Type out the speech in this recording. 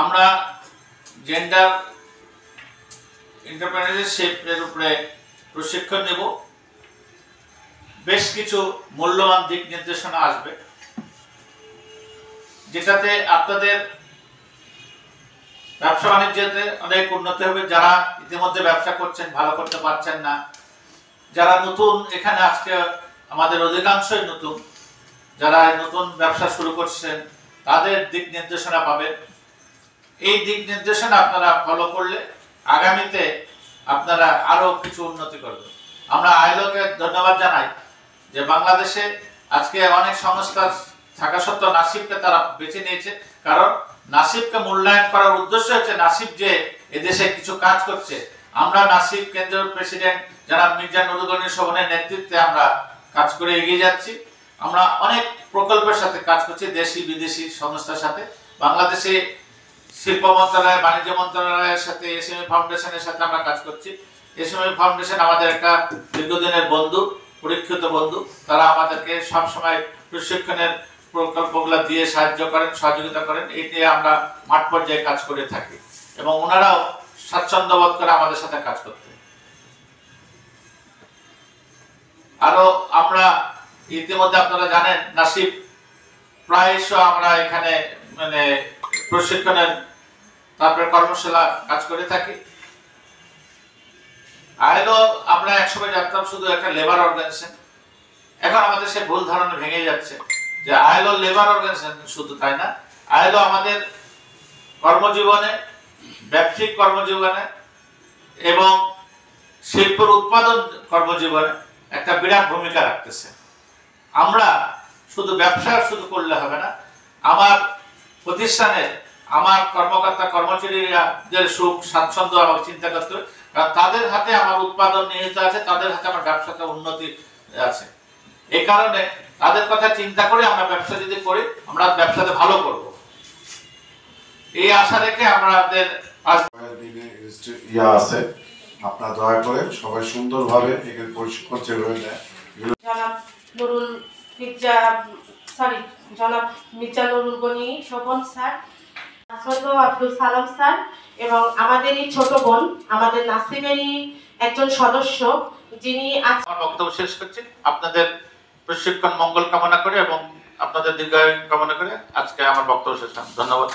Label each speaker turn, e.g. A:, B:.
A: আমরা gender entrepreneurship এর উপরে প্রশিক্ষণ নেব। বেশ কিছু মূল্যবান দিক নির্দেশনা আসবে, যেটাতে আপনাদের ব্যবসা বাণিজ্যতে অনেক উন্নতি হবে। যারা ইতিমধ্যে ব্যবসা করছেন, ভালো করতে পারছেন না, যারা নতুন এখানে আজকে আমাদের অধিকাংশই নতুন, যারা নতুন ব্যবসা শুরু করছেন তাদের দিক নির্দেশনা পাবেন। এই দিক নির্দেশনা আপনারা ফলো করলে আগামীতে আপনারা আরো কিছু উন্নতি করবেন। আমরা আইএলওকে ধন্যবাদ জানাই যে বাংলাদেশে আজকে অনেক সংস্থা থাকা সত্ত্বেও নাসিবকে তারা বেছে নিয়েছে, কারণ নাসিবকে মূল্যায়ন করার উদ্দেশ্য হচ্ছে নাসিব যে এদেশে কিছু কাজ করছে। আমরা নাসিব কেন্দ্রের প্রেসিডেন্ট যারা মির্জা নুরুল গনি শোভনের নেতৃত্বে আমরা কাজ করে এগিয়ে যাচ্ছি। আমরা অনেক প্রকল্পের সাথে কাজ করছি, দেশি বিদেশি সংস্থার সাথে। বাংলাদেশে শিল্প মন্ত্রণালয়, বাণিজ্য মন্ত্রণালয়ের সাথে, এসএমই ফাউন্ডেশনের সাথে আমরা কাজ করছি। এসএমই ফাউন্ডেশন আমাদের একটা দীর্ঘদিনের বন্ধু, পরীক্ষিত বন্ধু। তারা আমাদেরকে সবসময় প্রশিক্ষণের প্রকল্পগুলো দিয়ে সাহায্য করেন, সহযোগিতা করেন। এই নিয়ে আমরা মাঠ পর্যায়ে কাজ করে থাকি এবং ওনারাও স্বাচ্ছন্দ্য বোধ করে আমাদের সাথে কাজ করতে। আরো আমরা ইতিমধ্যে আপনারা জানেন নাসিব প্রায়শ আমরা এখানে মানে প্রশিক্ষণের তারপরে কর্মশালা কাজ করে থাকি। আইএলও আমরা একসময় জানতাম শুধু একটা লেবার অর্গানাইজেশন, এখন আমাদের সে ভুল ধারণা ভেঙে যাচ্ছে যে আইএলও লেবার অর্গানাইজেশন। শুধু তাই না, আইএলও আমাদের কর্মজীবনে, ব্যবসায়িক কর্মজীবনে এবং শিল্পের উৎপাদন কর্মজীবনে একটা বিরাট ভূমিকা রাখতেছে। আমরা শুধু ব্যবসা শুধু করলে হবে না, আমার প্রতিষ্ঠানে আমার কর্মকর্তা কর্মচারীদের সুখ স্বাচ্ছন্দ্য আমাকে চিন্তা করতে হবে, কারণ তাদের হাতে আমার উৎপাদন নিহিত আছে, তাদের হাতে আমার ব্যবসাতে উন্নতি আছে। এই কারণে তাদের কথা চিন্তা করে আমরা ব্যবসা যদি করি, আমরা ব্যবসাতে ভালো করব, এই আশা রেখে আমাদের
B: আছে। আপনারা দয়া করে সবাই সুন্দরভাবে এখানে প্রশিক্ষণ যেভাবে দেয়।
C: জনাব মির্জা নুরুল গনি শোভন স্যার, আব্দুল সালাম স্যার এবং আমাদের এই ছোট বোন, আমাদের নাসিবেরই একজন সদস্য, যিনি
A: আমার বক্তব্য শেষ করছি। আপনাদের প্রশিক্ষণ মঙ্গল কামনা করে এবং আপনাদের দীর্ঘায়ু কামনা করে আজকে আমার বক্তব্য শেষ। ধন্যবাদ।